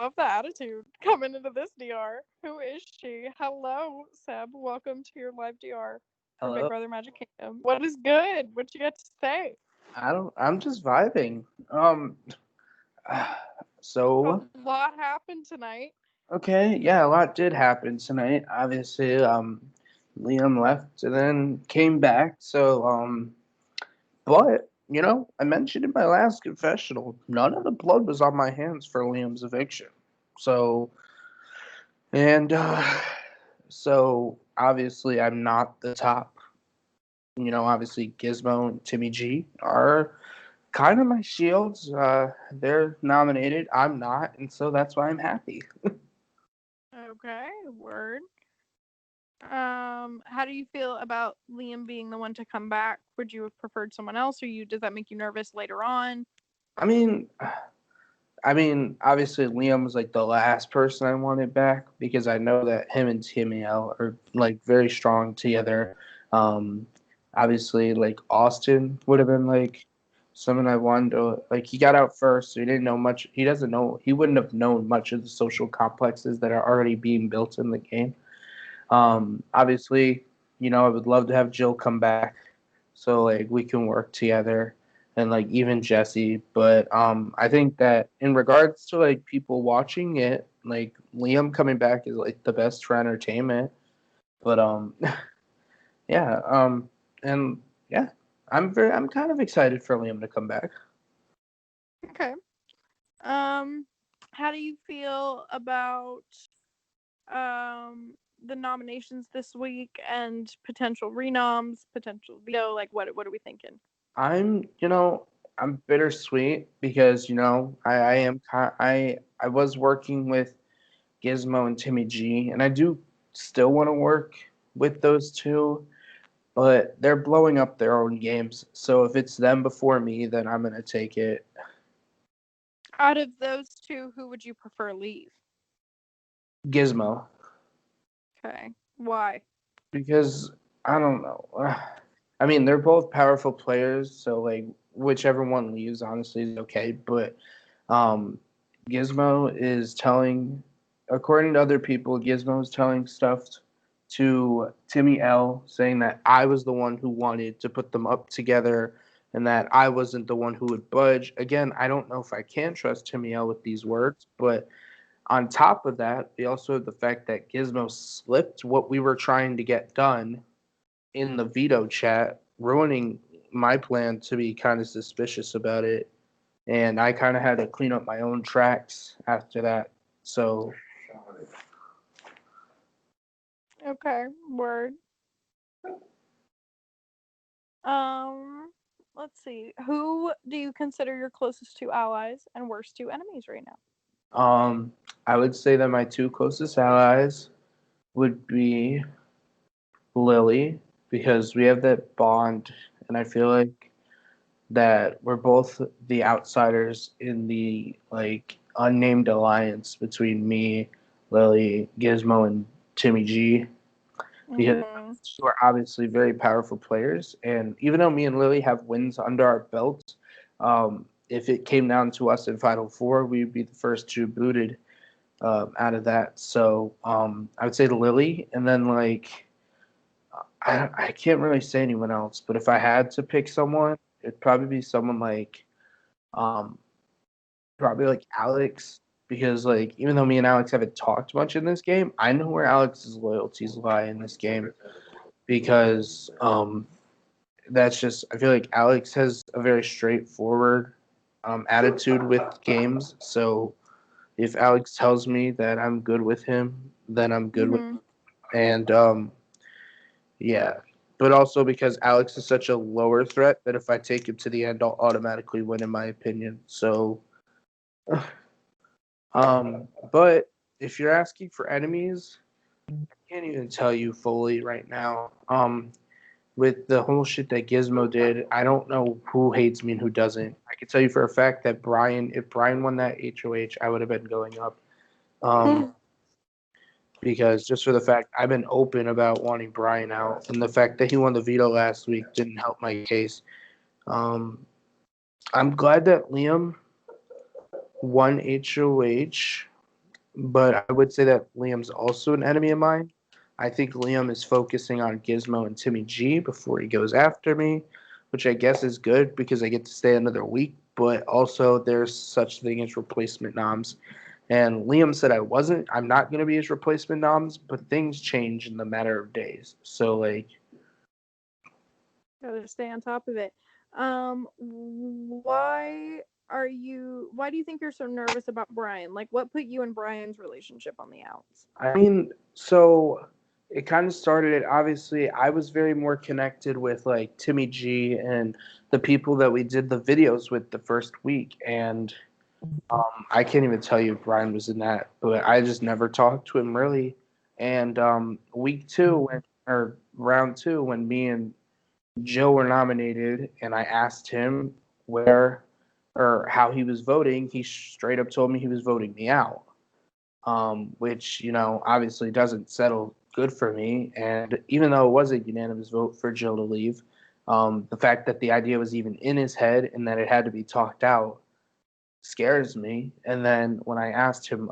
love the attitude coming into this DR. Who is she? Hello, Seb. Welcome to your live DR for Big Hello. Brother Magic Kingdom. What is good? What you got to say? I'm just vibing. A So lot happened tonight. okay, yeah, a lot did happen tonight. Obviously, Liam left and then came back. But I mentioned in my last confessional, none of the blood was on my hands for Liam's eviction. So and so obviously, I'm not the top. Obviously, Gizmo and Timmy G are kind of my shields. They're nominated. I'm not, and so that's why I'm happy. Okay, word. How do you feel about Liam being the one to come back? Would you have preferred someone else, or does that make you nervous later on? I mean, obviously Liam was like the last person I wanted back because I know that him and Timmy L are like very strong together. Um, Obviously, like Austin would have been like someone I wanted to like. He got out first, so he didn't know much. He doesn't know. He wouldn't have known much of the social complexes that are already being built in the game. Obviously, I would love to have Jill come back so like we can work together and like even Jesse. But I think that in regards to like people watching it, like Liam coming back is like the best for entertainment. But yeah, and yeah, I'm kind of excited for Liam to come back. Okay. Um, how do you feel about the nominations this week and potential renoms, potential veto? Like, what are we thinking? I'm, I'm bittersweet because I am I was working with Gizmo and Timmy G, and I do still want to work with those two, but they're blowing up their own games. So if it's them before me, then I'm gonna take it. Out of those two, who would you prefer leave? Gizmo, Okay. Why? because I don't know. I mean, they're both powerful players, so like whichever one leaves, honestly, is okay. But um, Gizmo is telling, according to other people, Gizmo is telling stuff to Timmy L, saying that I was the one who wanted to put them up together and that I wasn't the one who would budge. Again, I don't know if I can trust Timmy L with these words, but on top of that, we also have the fact that Gizmo slipped what we were trying to get done in the veto chat, ruining my plan to be kind of suspicious about it. And I kind of had to clean up my own tracks after that. So Okay. Word. Um, let's see. Who do you consider your closest two allies and worst two enemies right now? um, I would say that my two closest allies would be Lily because we have that bond, and I feel like that we're both the outsiders in the like unnamed alliance between me, Lily, Gizmo, and Timmy G. Because Mm-hmm. two are obviously very powerful players, and even though me and Lily have wins under our belt, if it came down to us in Final Four, we'd be the first two booted out of that. So I would say Lily, and then like I can't really say anyone else, but if I had to pick someone, it'd probably be someone like um, probably like Alex, because like even though me and Alex haven't talked much in this game, I know where Alex's loyalties lie in this game because that's just I feel like Alex has a very straightforward attitude with games. So if Alex tells me that I'm good with him, then I'm good with Mm-hmm. him. And yeah. But also because Alex is such a lower threat that if I take him to the end, I'll automatically win, in my opinion. So, but if you're asking for enemies, I can't even tell you fully right now. With the whole shit that Gizmo did, I don't know who hates me and who doesn't. I can tell you for a fact that Brian, if Brian won that HOH, I would have been going up. Um, because just for the fact I've been open about wanting Brian out, and the fact that he won the veto last week didn't help my case. Um, I'm glad that Liam won HOH, but I would say that Liam's also an enemy of mine. I think Liam is focusing on Gizmo and Timmy G before he goes after me, which I guess is good because I get to stay another week. But also, there's such thing as replacement noms, and Liam said I wasn't. I'm not going to be his replacement noms, but things change in the matter of days. So like, Gotta stay on top of it. Why do you think you're so nervous about Brian? Like, what put you and Brian's relationship on the outs? I mean, so it kind of started. Obviously, I was very more connected with like Timmy G and the people that we did the videos with the first week, and I can't even tell you if Brian was in that, but I just never talked to him really. And week two, or round two, when me and Joe were nominated, and I asked him where or how he was voting, he straight up told me he was voting me out, which obviously doesn't settle good for me. And even though it was a unanimous vote for Joe to leave, the fact that the idea was even in his head and that it had to be talked out scares me. And then when I asked him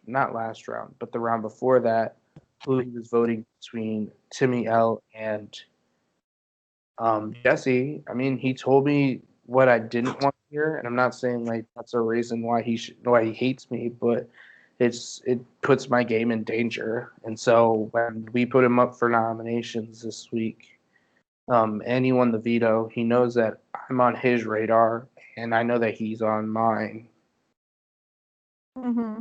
not last round, but the round before that, who he was voting between Timmy L and Jesse, I mean, he told me what I didn't want to hear, and I'm not saying like that's a reason why he hates me, but it puts my game in danger. And so when we put him up for nominations this week, and he won the veto, he knows that I'm on his radar, and I know that he's on mine. Mm-hmm.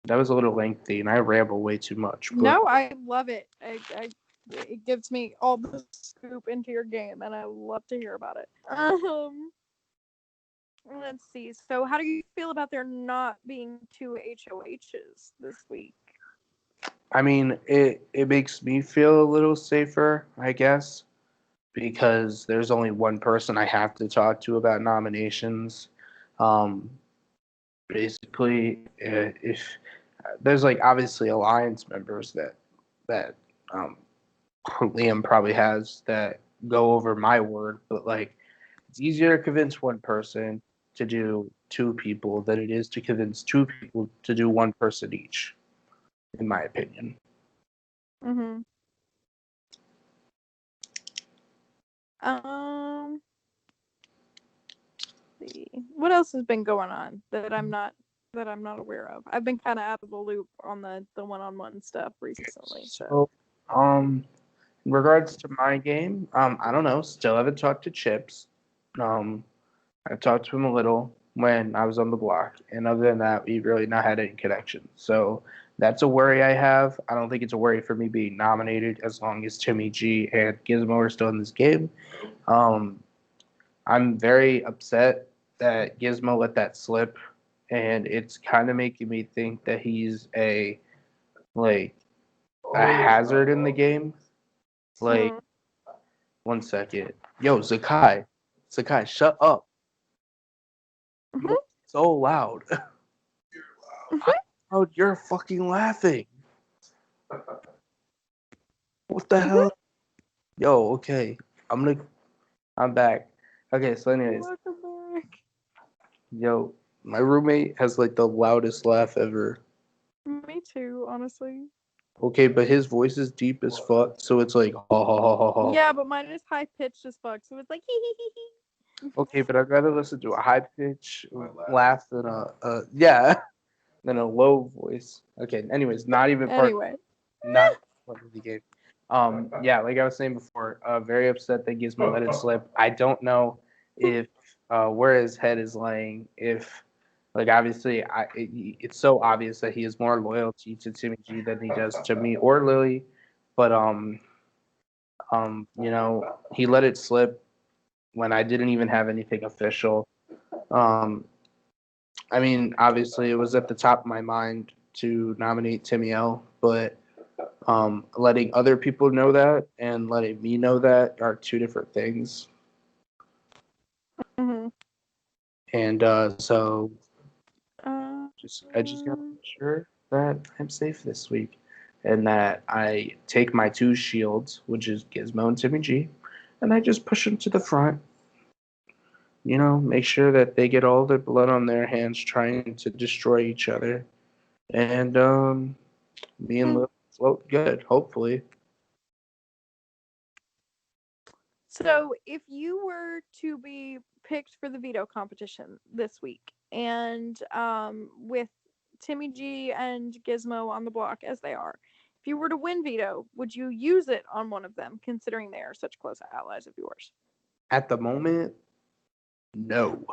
That was a little lengthy, and I ramble way too much. But No, I love it. It gives me all the scoop into your game, and I love to hear about it. Let's see. So, how do you feel about there not being two HOHs this week? I mean, it makes me feel a little safer, I guess, because there's only one person I have to talk to about nominations. Um, Basically, if there's like obviously alliance members that Liam probably has that go over my word, but like it's easier to convince one person to do two people than it is to convince two people to do one person each, in my opinion. Mm-hmm. See. What else has been going on that I'm not aware of? I've been kind of out of the loop on the one-on-one stuff recently. So, in regards to my game, I don't know. Still haven't talked to Chips. Um, I talked to him a little when I was on the block, and other than that, we've really not had any connection. So that's a worry I have. I don't think it's a worry for me being nominated as long as Timmy G and Gizmo are still in this game. Um, I'm very upset that Gizmo let that slip, and it's kind of making me think that he's like a hazard in the game. Like, Mm-hmm. one second, yo, Zakai, shut up! Mm-hmm. You're so loud. How loud you're fucking laughing? What the Mm-hmm. hell? Yo, okay, I'm back. Okay, so anyways, Welcome back. yo, my roommate has like the loudest laugh ever. Me too, honestly. Okay, but his voice is deep as fuck, so it's like ha ha ha ha ha. Yeah, but mine is high pitched as fuck, so it's like hee hee hee hee. Okay, but I'd rather listen to a high pitch laugh than yeah, than a low voice. Okay, anyways, Anyway. not part of the game. Yeah, like I was saying before, very upset that Gizmo let it slip. I don't know if where his head is laying. If like obviously, it's so obvious that he has more loyalty to Timmy G than he does to me or Lily, but he let it slip when I didn't even have anything official. Um, I mean, obviously, it was at the top of my mind to nominate Timmy L, but letting other people know that and letting me know that are two different things. Mm-hmm. And so I just gotta Um, make sure that I'm safe this week and that I take my two shields, which is Gizmo and Timmy G, and I just push them to the front. make sure that they get all the blood on their hands trying to destroy each other. And me and Lil float good, hopefully. So, if you were to be picked for the veto competition this week, and with Timmy G and Gizmo on the block as they are, if you were to win veto, would you use it on one of them, considering they are such close allies of yours? At the moment, no.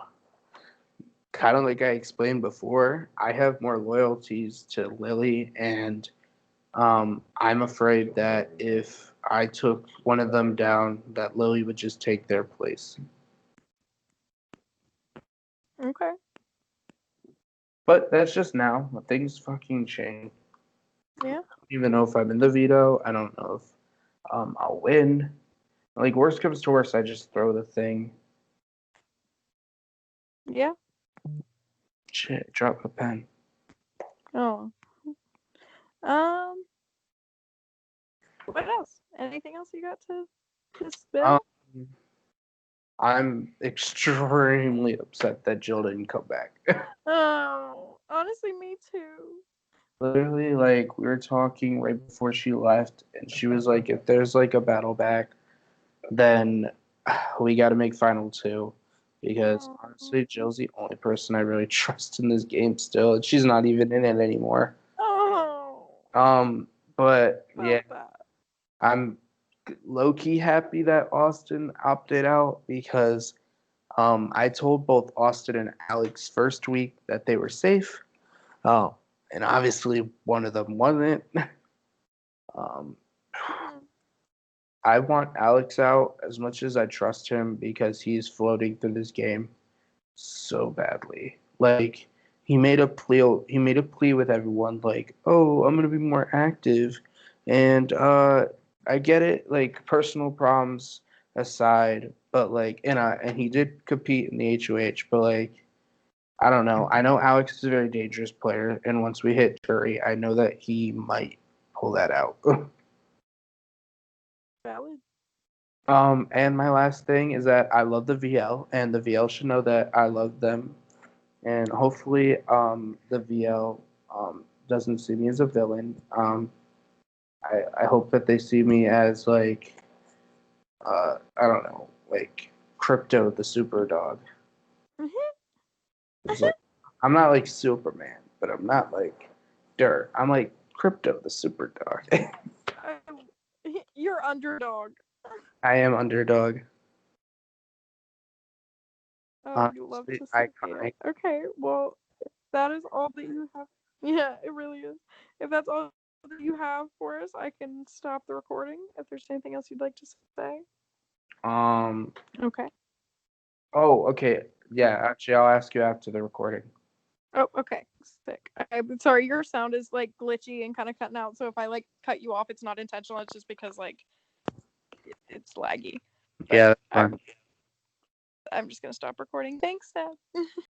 Kind of like I explained before, I have more loyalties to Lily, and I'm afraid that if I took one of them down, that Lily would just take their place. Okay. But that's just now. Things fucking change. Yeah. I don't even know if I'm in the veto. I don't know if I'll win. Like, worst comes to worst, I just throw the thing. Yeah. Shit, drop a pen. Oh. Um. What else? Anything else you got to spill? Um, I'm extremely upset that Jill didn't come back. Oh, honestly, me too. Literally, like, we were talking right before she left, and she was like, if there's like a battle back, then we got to make final two. Because Oh. honestly, Jill's the only person I really trust in this game still, and she's not even in it anymore. Oh. Um, but yeah, Felt that. I'm low key happy that Austin opted out because I told both Austin and Alex first week that they were safe. Oh, and obviously one of them wasn't. Um, Mhm. I want Alex out as much as I trust him because he's floating through this game so badly. Like he made a plea with everyone like, "Oh, I'm going to be more active." And I get it, like personal problems aside, but like and he did compete in the HOH, but like I don't know. I know Alex is a very dangerous player, and once we hit Curry, I know that he might pull that out. Valid. And my last thing is that I love the VL, and the VL should know that I love them. And hopefully, the VL doesn't see me as a villain. I hope that they see me as like, I don't know, like Crypto the super dog. Mhm. It's like, I'm not like Superman, but I'm not like Dirt. I'm like Crypto the super dog. You're underdog. I am underdog. Oh, you love Honestly, to see it. iconic. Okay, well, if that is all that you have. Yeah, it really is. If that's all that you have for us, I can stop the recording. If there's anything else you'd like to say. Um. Okay. Oh, okay. Yeah, actually, I'll ask you after the recording. Oh, okay. Sick. I'm sorry, your sound is like glitchy and kind of cutting out. So if I like cut you off, it's not intentional. It's just because like it's laggy. But Yeah, that's fine. I'm just gonna stop recording. Thanks, Dad.